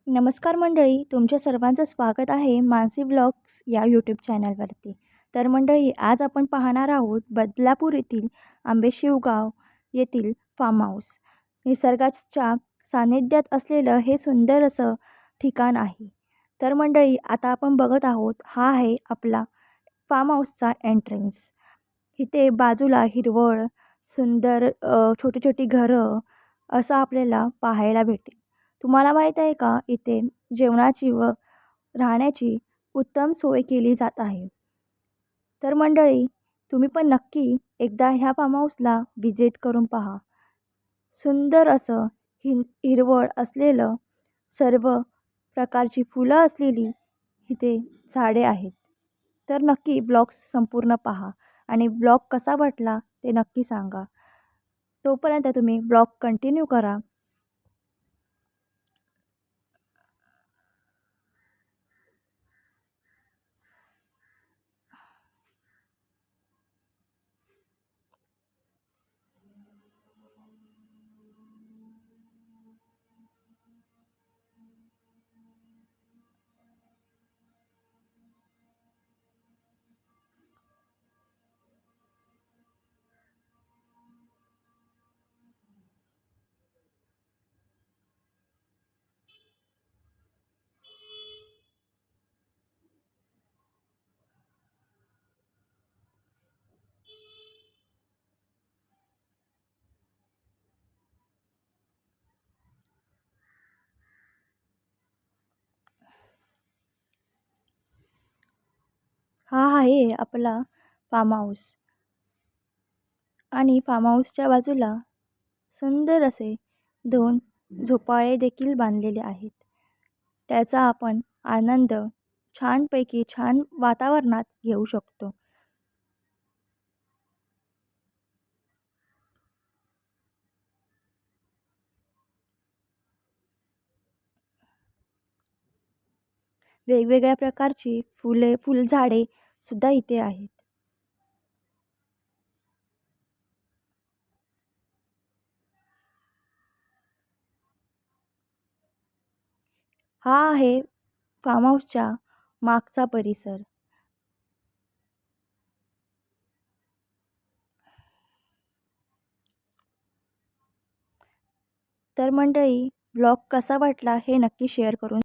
नमस्कार मंडळी, तुमच्या सर्वांचं स्वागत आहे मानसी ब्लॉग्स या यूट्यूब चॅनलवरती. तर मंडळी, आज आपण पाहणार आहोत बदलापूर येथील आंबेशिवगाव येथील फार्म हाऊस. निसर्गाच्या सानिध्यात असलेलं हे सुंदर असं ठिकाण आहे. तर मंडळी, आता आपण बघत आहोत, हा आहे आपला फार्म हाऊसचा एंट्रन्स. इथे बाजूला हिरवळ, सुंदर छोटी छोटी घरं असं आपल्याला पाहायला भेटेल. तुम्हाला माहीत आहे का, इथे जेवणाची व राहण्याची उत्तम सोय केली जात आहे. तर मंडळी, तुम्ही पण नक्की एकदा ह्या फार्म हाऊसला व्हिजिट करून पहा. सुंदर असं हिरवळ असलेलं, सर्व प्रकारची फुलं असलेली इथे झाडे आहेत. तर नक्की ब्लॉग्स संपूर्ण पहा आणि ब्लॉग कसा वाटला ते नक्की सांगा. तोपर्यंत तुम्ही ब्लॉग कंटिन्यू करा. हा आहे आपला फार्म हाऊस आणि फार्म हाऊसच्या बाजूला सुंदर असे 2 झोपाळे देखील बांधलेले आहेत. त्याचा आपण आनंद छानपैकी छान वातावरणात घेऊ शकतो. वेगवेगळ्या प्रकारची फुलझाडे सुद्धा इथे आहेत. हा आहे फार्म हाऊसच्या मागचा परिसर. तर मंडळी, ब्लॉग कसा वाटला हे नक्की शेअर करून